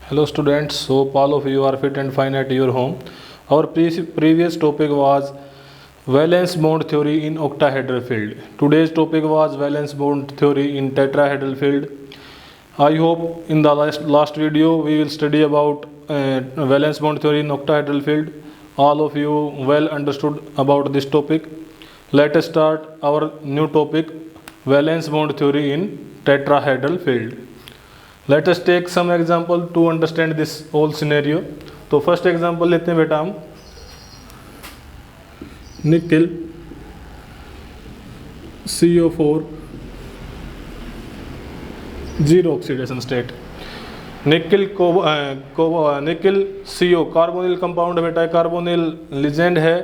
Hello students, hope all of you are fit and fine at your home. Our previous topic was valence bond theory in octahedral field. Today's topic was valence bond theory in tetrahedral field. I hope in the last video we will study about valence bond theory in octahedral field. All of you well understood about this topic. Let us start our new topic, valence bond theory in tetrahedral field. Let us take some example to understand this whole scenario. तो first example लेते हैं बेटा हम, निकल CO4 zero oxidation state, निकल निकल CO carbonyl compound बेटा है, कार्बोनिल लिजेंड है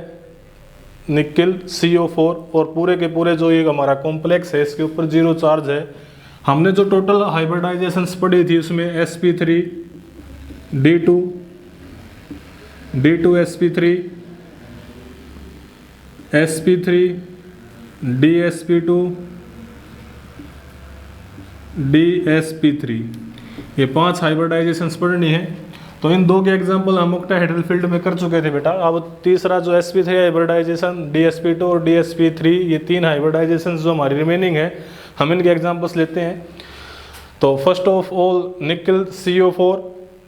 निकल CO4 और पूरे के पूरे जो ये हमारा कॉम्प्लेक्स है इसके ऊपर जीरो चार्ज है। हमने जो टोटल हाइब्रिडाइजेशंस पढ़ी थी उसमें sp3 d2 d2 sp3 sp3 dsp2 dsp3 ये 5 हाइब्रिडाइजेशंस पढ़नी है। तो इन दो के एग्जांपल हम ऑक्टाहेड्रल फील्ड में कर चुके थे बेटा। अब तीसरा जो sp3 हाइब्रिडाइजेशन dsp2 और dsp3 ये 3 हाइब्रिडाइजेशंस जो हमारी रिमेनिंग है हम इनके एग्जांपल्स लेते हैं। तो फर्स्ट ऑफ ऑल निकल CO4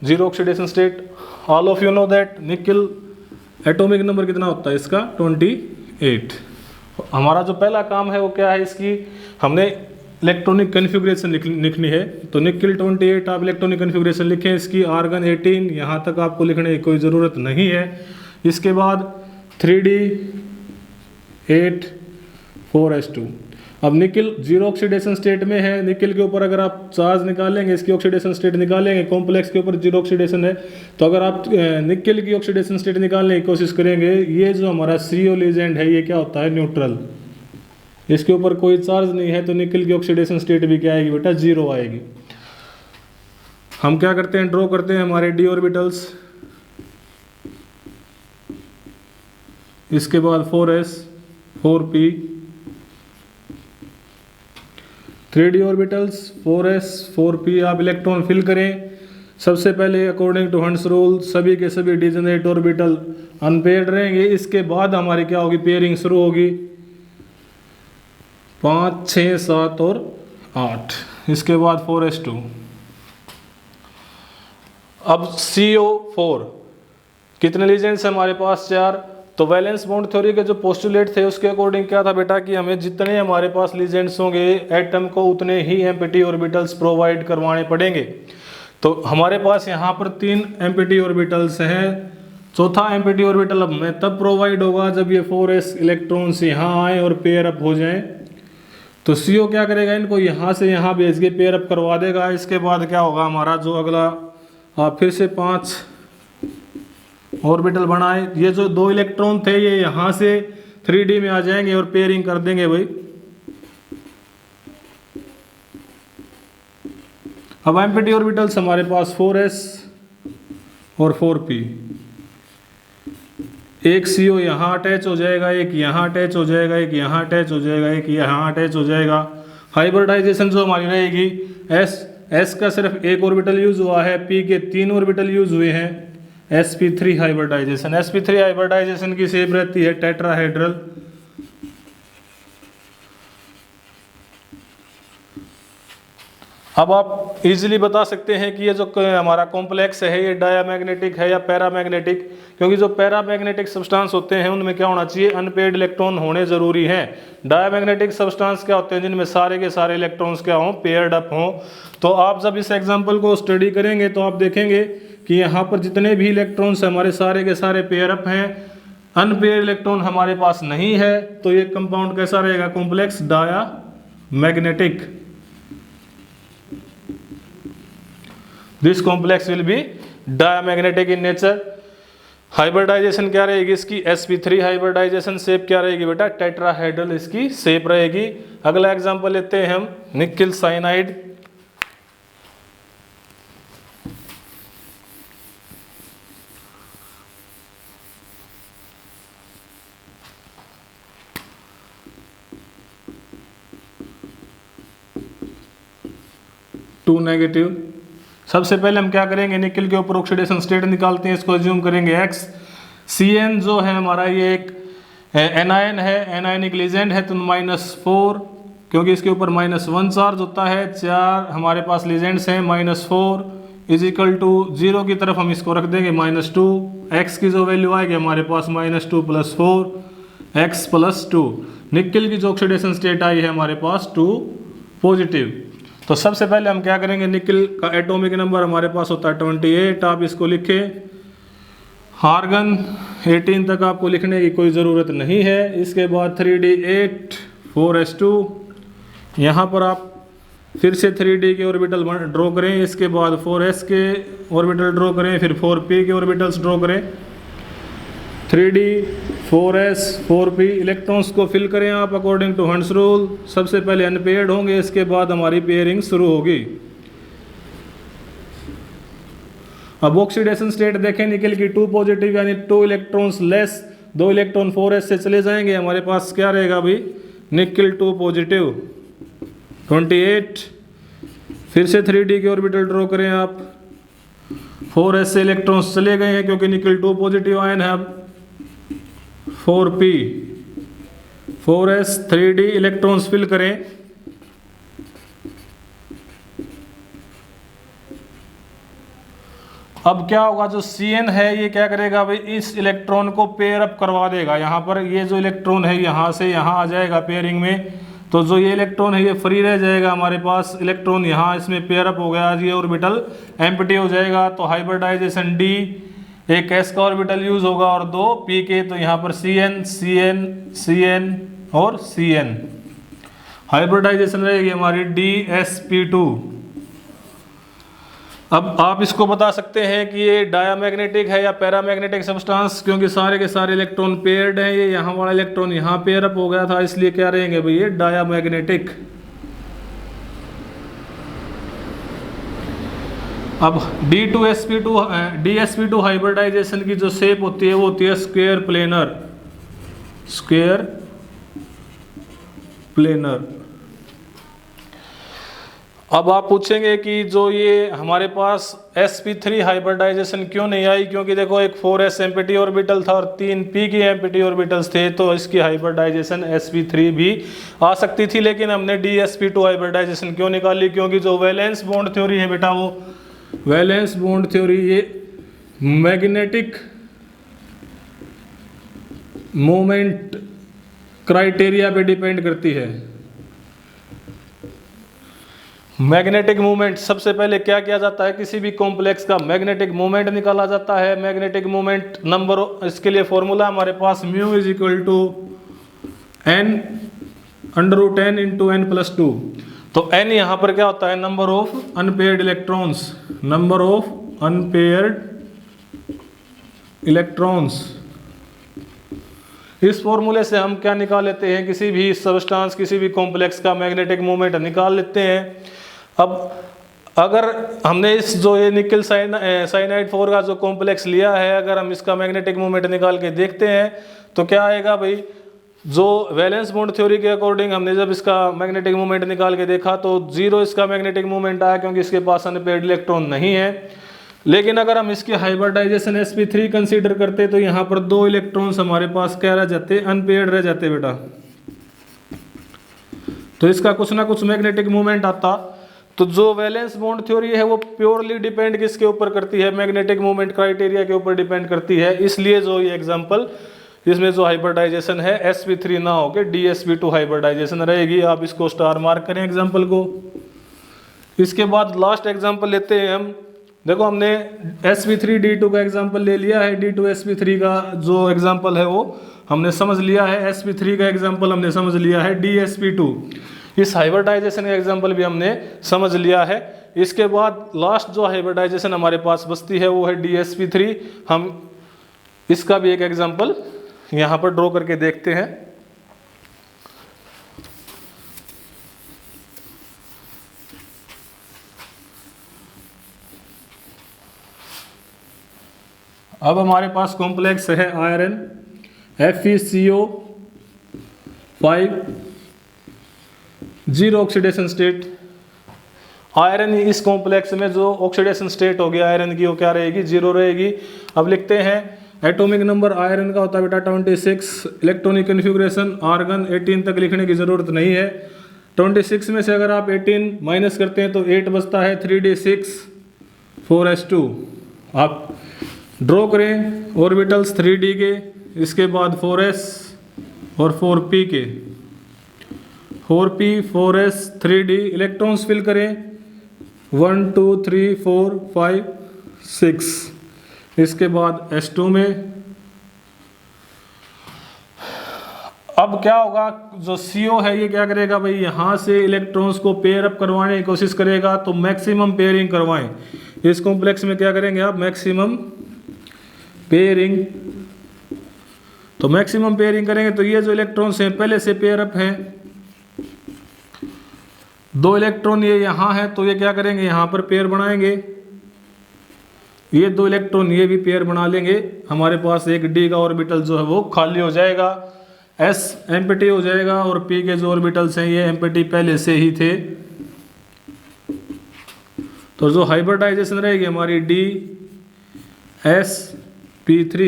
zero oxidation state. All of you know that निकल एटॉमिक नंबर कितना होता है इसका 28। हमारा जो पहला काम है वो क्या है, इसकी हमने इलेक्ट्रॉनिक कन्फिग्रेशन लिखनी है। तो निकल 28 आप इलेक्ट्रॉनिक कन्फिग्रेशन लिखें, इसकी आर्गन 18 यहाँ तक आपको लिखने की कोई ज़रूरत नहीं है। इसके बाद 3D8 4s2। अब निकल जीरो ऑक्सीडेशन स्टेट में है, निकल के ऊपर अगर आप चार्ज निकालेंगे, इसकी ऑक्सीडेशन स्टेट निकालेंगे, कॉम्प्लेक्स के ऊपर जीरो ऑक्सीडेशन है, तो अगर आप निकल की ऑक्सीडेशन स्टेट निकालने की कोशिश करेंगे, ये जो हमारा CO लीजेंड है ये क्या होता है न्यूट्रल, इसके ऊपर कोई चार्ज नहीं है, तो निकल की ऑक्सीडेशन स्टेट भी क्या आएगी बेटा, जीरो आएगी। हम क्या करते हैं, ड्रॉ करते हैं हमारे d ऑर्बिटल्स, इसके बाद 4s 4p 3d orbitals 4s 4p। आप इलेक्ट्रॉन फिल करें। सबसे पहले अकॉर्डिंग टू हंट्स रूल सभी के सभी डिजेनरेट ऑर्बिटल अनपेयर्ड रहेंगे। इसके बाद हमारी क्या होगी, पेयरिंग शुरू होगी 5 6 7 और 8। इसके बाद 4s2। अब CO4 कितने लीजेंड्स है हमारे पास, 4। तो वैलेंस बॉन्ड थ्योरी के जो पोस्टुलेट थे उसके अकॉर्डिंग क्या था बेटा कि हमें जितने हमारे पास लीजेंड्स होंगे एटम को उतने ही एम्प्टी ऑर्बिटल्स प्रोवाइड करवाने पड़ेंगे। तो हमारे पास यहाँ पर 3 एम्प्टी ऑर्बिटल्स हैं। चौथा एम्प्टी ऑर्बिटल अब हमें तब प्रोवाइड होगा जब ये 4s इलेक्ट्रॉन्स यहाँ आए और पेयर अप हो जाएं। तो CO क्या करेगा, इनको यहाँ से यहाँ भेज के पेयर अप करवा देगा। इसके बाद क्या होगा, हमारा जो अगला आप फिर से 5 ऑर्बिटल बनाए, ये जो 2 इलेक्ट्रॉन थे ये यहाँ से 3D में आ जाएंगे और पेयरिंग कर देंगे भाई। अब एम्प्टी ऑर्बिटल्स हमारे पास 4s और 4p, एक CO यहाँ अटैच हो जाएगा, एक यहाँ अटैच हो जाएगा, एक यहाँ अटैच हो जाएगा, एक यहाँ अटैच हो जाएगा। हाइब्रिडाइजेशन जो हमारी रहेगी, S का सिर्फ एक ऑर्बिटल यूज हुआ है, P के 3 ऑर्बिटल यूज हुए हैं। sp3 हाइब्रिडाइजेशन, sp3 हाइब्रिडाइजेशन की शेप रहती है टेट्राहेड्रल। अब आप इजीली बता सकते हैं कि ये जो हमारा कॉम्प्लेक्स है ये डायामैग्नेटिक है या पैरामैग्नेटिक, क्योंकि जो पैरामैग्नेटिक सब्सटेंस होते हैं उनमें क्या होना चाहिए, अनपेयर्ड इलेक्ट्रॉन होने जरूरी हैं। डायामैग्नेटिक सब्सटेंस क्या होते हैं, जिनमें सारे के सारे इलेक्ट्रॉन्स क्या हों, पेयर्ड अप हों। तो आप जब इस एग्जाम्पल को स्टडी करेंगे तो आप देखेंगे कि यहाँ पर जितने भी इलेक्ट्रॉन्स हमारे सारे के सारे पेयर अप हैं, अनपेयर इलेक्ट्रॉन हमारे पास नहीं है। तो ये कंपाउंड कैसा रहेगा, complex diamagnetic. This complex will be diamagnetic in nature. Hybridization क्या रहेगी इसकी, sp3 हाइब्रिडाइजेशन। शेप क्या रहेगी बेटा, टेट्राहेड्रल इसकी शेप रहेगी। अगला एग्जांपल लेते हैं हम, निकल साइनाइड। टू नेगेटिव सबसे पहले हम क्या करेंगे, निकल के ऊपर ऑक्सीडेशन स्टेट निकालते हैं, इसको एज्यूम करेंगे X। Cn जो है हमारा ये एक एनायन है, एनायनिक लीजेंड है, तो -4, क्योंकि इसके ऊपर -1 चार्ज होता है, 4 हमारे पास लीजेंड्स हैं, -4 = 0 की तरफ हम इसको रख देंगे -2। X की जो वैल्यू आएगी हमारे पास -2 + 4 X + 2। निकल की जो ऑक्सीडेशन स्टेट आई है हमारे पास 2 पॉजिटिव। तो सबसे पहले हम क्या करेंगे, निकल का एटॉमिक नंबर हमारे पास होता है 28, आप इसको लिखें। आर्गन 18 तक आपको लिखने की कोई ज़रूरत नहीं है। इसके बाद 3d8 4s2, यहाँ पर आप फिर से 3d के ऑर्बिटल ड्रॉ करें, इसके बाद 4s के ऑर्बिटल ड्रॉ करें, फिर 4p के ऑर्बिटल्स ड्रॉ करें। 3d 4s 4p इलेक्ट्रॉन्स को फिल करें आप अकॉर्डिंग टू हंट्स रूल। सबसे पहले अनपेयर्ड होंगे, इसके बाद हमारी पेयरिंग शुरू होगी। अब ऑक्सीडेशन स्टेट देखें, निकल की 2 पॉजिटिव यानी 2 इलेक्ट्रॉन्स लेस, 2 इलेक्ट्रॉन 4s से चले जाएंगे, हमारे पास क्या रहेगा भाई, निकल 2 पॉजिटिव 28। फिर से 3d के ऑर्बिटल ड्रॉ करें आप। 4s से इलेक्ट्रॉन्स चले गए हैं क्योंकि निकल 2 पॉजिटिव आयन है। अब 4p 4s 3d electrons fill करें। अब क्या होगा, जो Cn है ये क्या करेगा भाई, इस इलेक्ट्रॉन को पेयर अप करवा देगा। यहाँ पर ये जो इलेक्ट्रॉन है यहाँ से यहाँ आ जाएगा पेयरिंग में, तो जो ये इलेक्ट्रॉन है ये फ्री रह जाएगा हमारे पास। इलेक्ट्रॉन यहाँ इसमें पेयर अप हो गया, ये ऑर्बिटल एम्प्टी हो जाएगा। तो हाइब्रिडाइजेशन D, एक s का ऑर्बिटल यूज होगा और 2 p के, तो यहाँ पर Cn Cn Cn और Cn। हाइब्रिडाइजेशन रहेगी हमारी DsP2। अब आप इसको बता सकते हैं कि ये डायामैग्नेटिक है या पैरामैग्नेटिक सब्सटेंस, क्योंकि सारे के सारे इलेक्ट्रॉन पेयर्ड हैं। ये यहाँ वाला इलेक्ट्रॉन यहाँ पेयर अप हो गया था, इसलिए क्या रहेंगे भाई, ये डायामैग्नेटिक। अब DsP2 हाइब्रिडाइजेशन की जो शेप होती है वो होती है स्क्वायर प्लेनर। अब आप पूछेंगे कि जो ये हमारे पास sp3 हाइब्रिडाइजेशन क्यों नहीं आई, क्योंकि देखो एक 4s एम्प्टी ऑर्बिटल था और 3 p के एम्प्टी ऑर्बिटल्स थे, तो इसकी हाइब्रिडाइजेशन sp3 भी आ सकती थी। लेकिन हमने dsp2 हाइब्रिडाइजेशन क्यों निकाली, क्योंकि जो वैलेंस बॉन्ड थ्योरी है बेटा, वो वैलेंस बॉन्ड थ्योरी ये मैग्नेटिक मोमेंट क्राइटेरिया पे डिपेंड करती है। मैग्नेटिक मोमेंट, सबसे पहले क्या किया जाता है, किसी भी कॉम्प्लेक्स का मैग्नेटिक मोमेंट निकाला जाता है। मैग्नेटिक मोमेंट नंबर, इसके लिए फॉर्मूला हमारे पास μ = n √n × n + 2। तो n यहाँ पर क्या होता है, नंबर ऑफ अनपेयर्ड इलेक्ट्रॉन्स। इस फॉर्मूले से हम क्या निकाल लेते हैं, किसी भी सब्सटेंस, किसी भी कॉम्प्लेक्स का मैग्नेटिक मोमेंट निकाल लेते हैं। अब अगर हमने इस जो ये निकल साइनाइड 4 का जो कॉम्प्लेक्स लिया है, अगर हम इसका मैग्नेटिक मोमेंट निकाल के देखते हैं तो क्या आएगा भाई, जो वैलेंस बॉन्ड थ्योरी के अकॉर्डिंग हमने जब इसका मैग्नेटिक मोमेंट निकाल के देखा तो 0 इसका मैग्नेटिक मोमेंट आया, क्योंकि इसके पास अनपेयर्ड इलेक्ट्रॉन नहीं है। लेकिन अगर हम इसकी हाइब्रिडाइजेशन sp3 कंसीडर करते तो यहाँ पर 2 इलेक्ट्रॉन्स हमारे पास क्या रह जाते, अनपेयर्ड रह जाते बेटा। तो इसका कुछ ना कुछ मैग्नेटिक मोमेंट आता। तो जो वैलेंस बॉन्ड थ्योरी है वो प्योरली डिपेंड किसके ऊपर करती है, मैग्नेटिक मोमेंट क्राइटेरिया के ऊपर डिपेंड करती है। इसलिए जो ये एग्जांपल, इसमें जो हाइब्रिडाइजेशन है sp3 ना होके dsp2 हाइब्रिडाइजेशन रहेगी। आप इसको स्टार मार्क करें एग्जांपल को। इसके बाद लास्ट एग्जांपल लेते हैं हम। देखो हमने sp3 d2 का एग्जांपल ले लिया है, d2 sp3 का जो एग्जांपल है वो हमने समझ लिया है, sp3 का एग्जांपल हमने समझ लिया है, dsp2 इस हाइब्रिडाइजेशन का एग्जांपल भी हमने समझ लिया है। इसके बाद लास्ट जो हाइब्रिडाइजेशन हमारे पास बचती है वो है dsp3। हम इसका भी एक एग्जांपल यहाँ पर ड्रॉ करके देखते हैं। अब हमारे पास कॉम्प्लेक्स है iron FeCO5, 0 oxidation state. Iron इस कॉम्प्लेक्स में जो ऑक्सीडेशन स्टेट हो गया आयरन की वो क्या रहेगी, 0 रहेगी। अब लिखते हैं एटॉमिक नंबर आयरन का होता है बेटा 26, इलेक्ट्रॉनिक कन्फिग्रेशन आर्गन 18 तक लिखने की ज़रूरत नहीं है। 26 में से अगर आप 18 माइनस करते हैं तो 8 बचता है, 3d6 4s2। आप ड्रॉ करें ऑर्बिटल्स 3d के, इसके बाद 4s और 4p के, 4p 4s 3d, electrons fill करें 1 2 3 4 5 6, इसके बाद s2 में। अब क्या होगा, जो CO है ये क्या करेगा भाई, यहाँ से इलेक्ट्रॉन्स को पेयर अप करवाने की कोशिश करेगा, तो मैक्सिमम पेयरिंग करवाएं। इस कॉम्प्लेक्स में क्या करेंगे आप, मैक्सिमम पेयरिंग। तो मैक्सिमम पेयरिंग करेंगे तो ये जो इलेक्ट्रॉन्स हैं पहले से पेयर अप हैं, 2 इलेक्ट्रॉन ये यहाँ है तो ये क्या करेंगे, यहाँ पर पेयर बनाएंगे। ये 2 इलेक्ट्रॉन ये भी पेयर बना लेंगे, हमारे पास एक d का ऑर्बिटल जो है वो खाली हो जाएगा, s एम्प्टी हो जाएगा और p के जो ऑर्बिटल्स हैं ये एम्प्टी पहले से ही थे। तो जो हाइब्रिडाइजेशन रहेगी हमारी dsp3,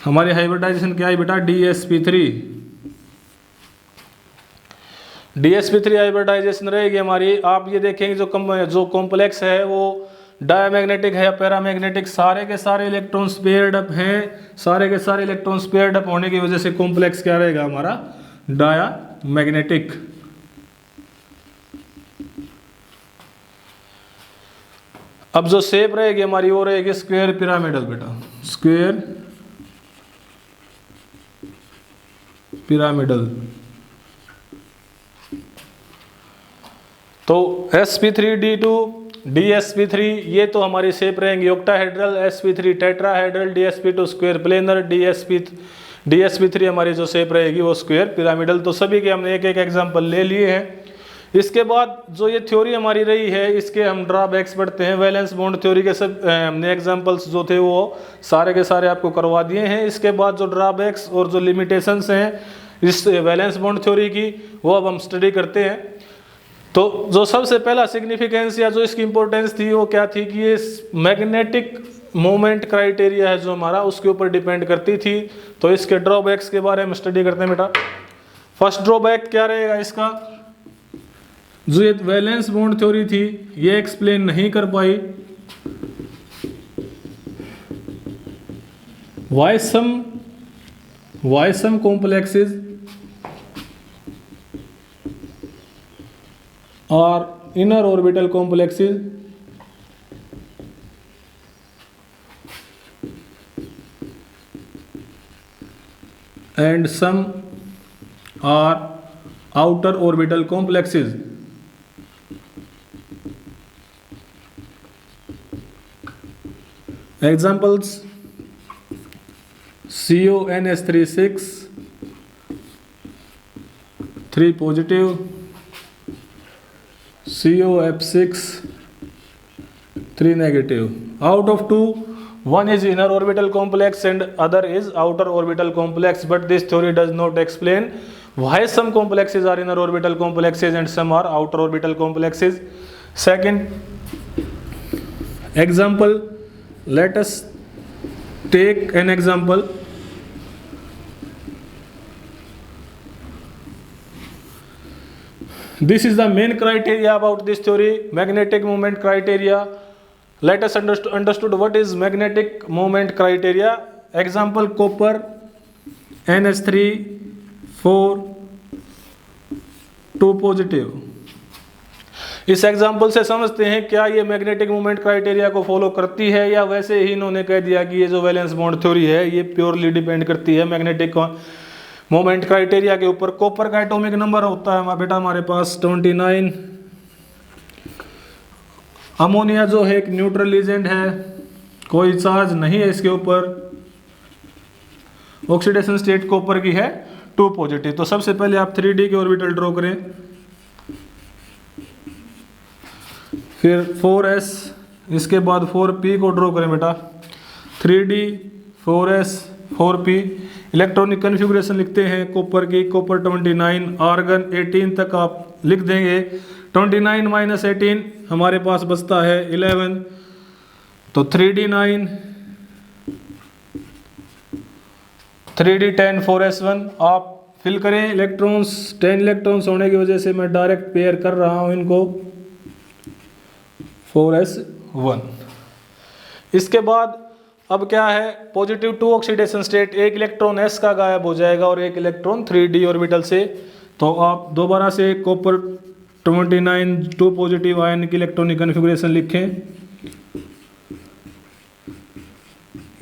हमारी हाइब्रिडाइजेशन क्या है बेटा, dsp3। dsp3 हाइब्रिडाइजेशन रहेगी हमारी। आप ये देखेंगे जो कॉम्प्लेक्स है वो डायमैग्नेटिक है या पैरामैग्नेटिक, सारे के सारे इलेक्ट्रॉन्स पेयर्ड अप हैं, सारे के सारे इलेक्ट्रॉन्स पेयर्ड अप होने की वजह से कॉम्प्लेक्स क्या रहेगा हमारा, डायमैग्नेटिक। अब जो शेप रहेगी हमारी वो रहेगी स्क्वायर पिरामिडल बेटा, स्क्वायर पिरामिडल। तो sp3d2 dsp3 ये तो हमारी शेप रहेंगी octahedral, sp3 tetrahedral, dsp2 square planar, dsp3 हमारी जो शेप रहेगी वो स्क्वायर पिरामिडल। तो सभी के हमने एक एक एग्जांपल ले लिए हैं। इसके बाद जो ये थ्योरी हमारी रही है इसके हम ड्रॉबैक्स पढ़ते हैं। वैलेंस बॉन्ड थ्योरी के सब हमने एग्जांपल्स जो थे वो सारे के सारे आपको करवा दिए हैं। इसके बाद जो ड्रॉबैक्स और जो लिमिटेशंस हैं इस वैलेंस बॉन्ड थ्योरी की वो अब हम स्टडी करते हैं। तो जो सबसे पहला सिग्निफिकेंस या जो इसकी इंपॉर्टेंस थी वो क्या थी कि ये मैग्नेटिक मोमेंट क्राइटेरिया है जो हमारा उसके ऊपर डिपेंड करती थी। तो इसके ड्रॉबैक्स के बारे में स्टडी करते हैं बेटा। फर्स्ट ड्रॉबैक क्या रहेगा इसका, जो ये वैलेंस बॉन्ड थ्योरी थी ये एक्सप्लेन नहीं कर पाई। why some complexes are inner orbital complexes and some are outer orbital complexes. Examples: CONS36 3 positive, COF6 3 negative. Out of two, one is inner orbital complex and other is outer orbital complex, but this theory does not explain why some complexes are inner orbital complexes and some are outer orbital complexes. Second example, let us take an example. This is the main criteria about this theory, magnetic moment criteria. Let us understood what is magnetic moment criteria. Example: copper NH3 4 2 positive. इस example से समझते हैं क्या ये magnetic moment criteria को follow करती है या वैसे ही इन्होंने कह दिया कि ये जो वैलेंस बॉन्ड थ्योरी है ये प्योरली डिपेंड करती है मैग्नेटिक मोमेंट क्राइटेरिया के ऊपर। कॉपर का एटॉमिक नंबर होता है बेटा हमारे पास 29। अमोनिया जो है एक न्यूट्रल एजेंट है, कोई चार्ज नहीं है इसके ऊपर। ऑक्सीडेशन स्टेट कॉपर की है 2 पॉजिटिव। तो सबसे पहले आप 3D के ऑर्बिटल ड्रॉ करें, फिर 4s, इसके बाद 4p को ड्रॉ करें बेटा। 3D 4s 4p। Electronic configuration लिखते हैं कॉपर की, कॉपर 29, आर्गन 18 तक आप लिख देंगे। 29 माइनस 18 हमारे पास बचता है 11, तो 3d9 3d10 4s1 आप फिल करें। इलेक्ट्रॉन्स 10 इलेक्ट्रॉन्स होने की वजह से मैं डायरेक्ट पेयर कर रहा हूं इनको 4s1। इसके बाद अब क्या है, पॉजिटिव 2 ऑक्सीडेशन स्टेट, एक इलेक्ट्रॉन s का गायब हो जाएगा और एक इलेक्ट्रॉन 3d ऑर्बिटल से। तो आप दोबारा से कॉपर 29 2 पॉजिटिव आयन की इलेक्ट्रॉनिक कन्फिगरेशन लिखें,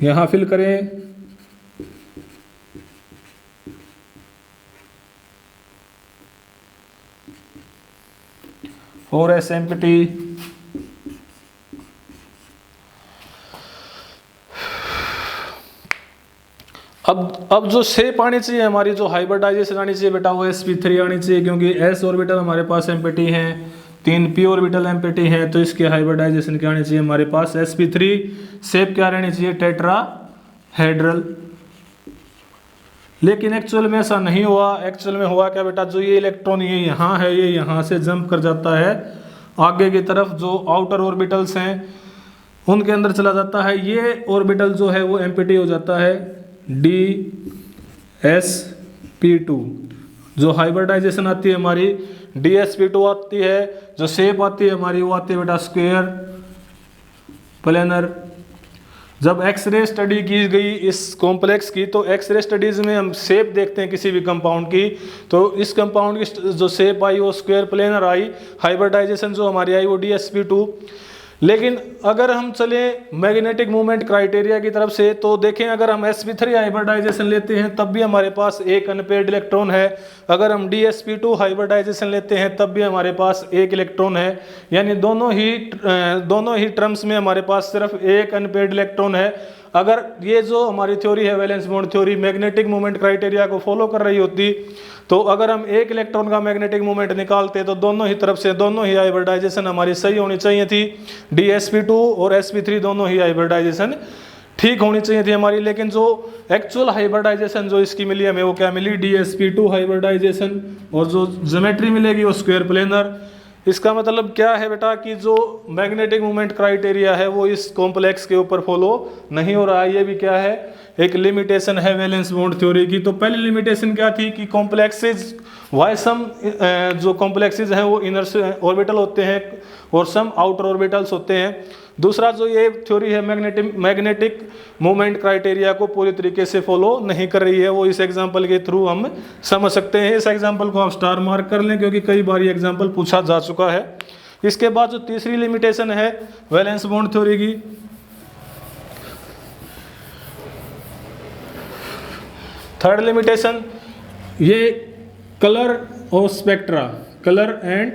यहां फिल करें। और एस एम्प्टी अब जो शेप आनी चाहिए हमारी, जो हाइब्रिडाइजेशन आनी चाहिए बेटा, वो sp3 आनी चाहिए, क्योंकि s ऑर्बिटल हमारे पास एम्प्टी हैं, 3 p ऑर्बिटल एम्प्टी हैं, तो इसके हाइब्रिडाइजेशन क्या आनी चाहिए हमारे पास sp3। शेप क्या रहनी चाहिए, टेट्राहेड्रल। लेकिन एक्चुअल में ऐसा नहीं हुआ। एक्चुअल में हुआ क्या बेटा, जो ये इलेक्ट्रॉन ये यहाँ है, ये यहाँ से जंप कर जाता है आगे की तरफ, जो आउटर ऑर्बिटल्स हैं उनके अंदर चला जाता है। ये ऑर्बिटल जो है वो एम्प्टी हो जाता है dsp2। जो हाइब्रिडाइजेशन आती है हमारी dsp2 आती है। जो शेप आती है हमारी वो आती है बेटा स्क्वायर प्लेनर। जब एक्सरे स्टडी की गई इस कॉम्प्लेक्स की, तो एक्सरे स्टडीज में हम शेप देखते हैं किसी भी कंपाउंड की, तो इस कंपाउंड की जो शेप आई वो स्क्वायर प्लेनर आई। हाइब्रिडाइजेशन जो हमारी आई वो dsp2। लेकिन अगर हम चले मैग्नेटिक मूवमेंट क्राइटेरिया की तरफ से, तो देखें अगर हम sp3 हाइब्रिडाइजेशन लेते हैं तब भी हमारे पास एक अनपेयर्ड इलेक्ट्रॉन है। अगर हम dsp2 हाइब्रिडाइजेशन लेते हैं तब भी हमारे पास एक इलेक्ट्रॉन है। यानी दोनों ही टर्म्स में हमारे पास सिर्फ एक अनपेयर्ड इलेक्ट्रॉन है। अगर ये जो हमारी थ्योरी है valence bond theory magnetic movement criteria को फॉलो कर रही होती, तो अगर हम एक इलेक्ट्रॉन का मैग्नेटिक मूवमेंट निकालते तो दोनों ही तरफ से दोनों ही हाइब्रिडाइजेशन हमारी सही होनी चाहिए थी। dsp2 और sp3 दोनों ही हाइब्रिडाइजेशन ठीक होनी चाहिए थी हमारी। लेकिन जो एक्चुअल हाइब्रिडाइजेशन जो इसकी मिली हमें वो क्या मिली, dsp2 हाइब्रिडाइजेशन, और जो ज्योमेट्री मिलेगी वो स्क्वायर प्लेनर। इसका मतलब क्या है बेटा कि जो मैग्नेटिक मूवमेंट क्राइटेरिया है वो इस कॉम्प्लेक्स के ऊपर फॉलो नहीं हो रहा है। ये भी क्या है, एक लिमिटेशन है वैलेंस बॉन्ड थ्योरी की। तो पहली लिमिटेशन क्या थी कि कॉम्प्लेक्सेस वाई सम जो कॉम्प्लेक्सेस हैं वो इनर ऑर्बिटल होते हैं और सम आउटर ऑर्बिटल्स होते हैं। दूसरा जो ये थ्योरी है मैग्नेटिक मूवमेंट क्राइटेरिया को पूरी तरीके से फॉलो नहीं कर रही है। वो इस एग्जांपल के थ्रू हम समझ सकते हैं। इस एग्जांपल को आप स्टार मार्क कर लें क्योंकि कई बार ये एग्जांपल पूछा जा चुका है। इसके बाद जो तीसरी लिमिटेशन है वैलेंस बॉन्ड थ्योरी की, थर्ड लिमिटेशन, ये कलर और स्पेक्ट्रा, कलर एंड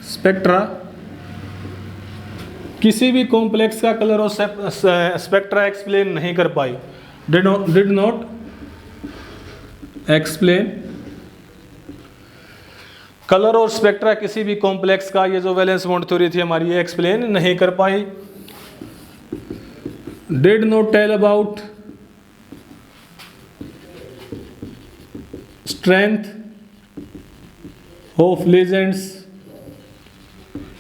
स्पेक्ट्रा, किसी भी कॉम्प्लेक्स का कलर और स्पेक्ट्रा एक्सप्लेन नहीं कर पाई, डिड नॉट एक्सप्लेन। कलर और स्पेक्ट्रा किसी भी कॉम्प्लेक्स का, ये जो वैलेंस बॉन्ड थ्योरी थी हमारी, ये एक्सप्लेन नहीं कर पाई। Did not tell about strength of legends,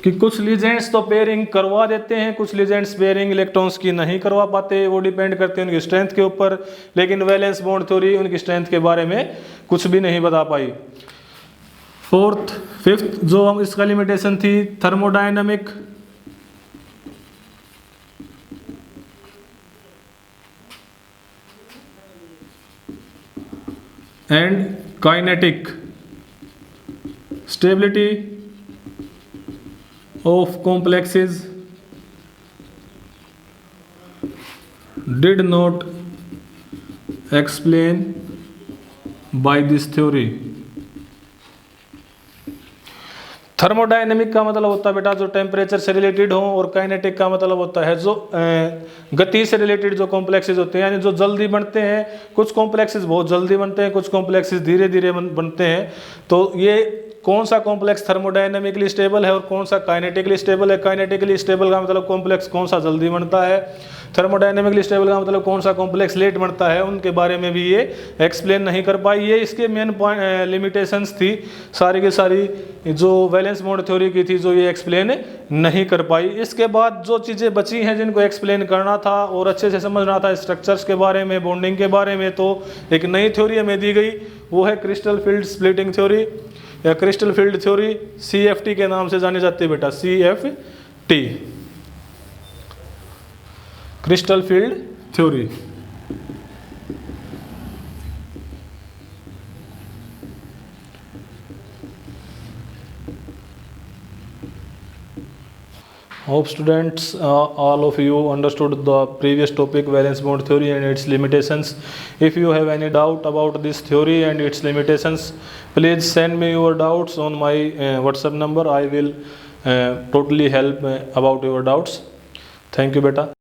कि कुछ लीजेंड्स तो पेयरिंग करवा देते हैं, कुछ लीजेंड्स पेयरिंग इलेक्ट्रॉन्स की नहीं करवा पाते, वो डिपेंड करते हैं उनकी स्ट्रेंथ के ऊपर। लेकिन वैलेंस बॉन्ड थ्योरी उनकी स्ट्रेंथ के बारे में कुछ भी नहीं बता पाई। फिफ्थ जो हम इसका लिमिटेशन थी thermodynamic and kinetic stability of complexes did not explain by this theory। Thermodynamic का मतलब होता है बेटा जो टेम्परेचर से रिलेटेड हो, और काइनेटिक का मतलब होता है जो गति से रिलेटेड जो कॉम्प्लेक्सेस होते हैं, यानी जो जल्दी बनते हैं। कुछ कॉम्प्लेक्सेस बहुत जल्दी बनते हैं, कुछ कॉम्प्लेक्सेस धीरे धीरे बनते हैं। तो ये कौन सा कॉम्प्लेक्स थर्मोडायनेमिकली स्टेबल है और कौन सा काइनेटिकली स्टेबल है। काइनेटिकली स्टेबल का मतलब कॉम्प्लेक्स कौन सा जल्दी बनता है, थर्मोडायनेमिकली स्टेबल का मतलब कौन सा कॉम्प्लेक्स लेट बनता है, उनके बारे में भी ये एक्सप्लेन नहीं कर पाई। ये इसके मेन लिमिटेशंस थी सारी की सारी जो वैलेंस बॉन्ड थ्योरी की थी, जो ये एक्सप्लेन नहीं कर पाई। इसके बाद जो चीज़ें बची हैं जिनको एक्सप्लेन करना था और अच्छे से समझना था स्ट्रक्चर्स के बारे में, बॉन्डिंग के बारे में, तो एक नई थ्योरी हमें दी गई, वो है क्रिस्टल फील्ड स्प्लिटिंग थ्योरी या क्रिस्टल फील्ड थ्योरी, CFT के नाम से जानी जाती है बेटा, CFT, crystal field theory. Hope students, all of you understood the previous topic, valence bond theory and its limitations. If you have any doubt about this theory and its limitations, please send me your doubts on my WhatsApp number. I will totally help about your doubts. Thank you beta.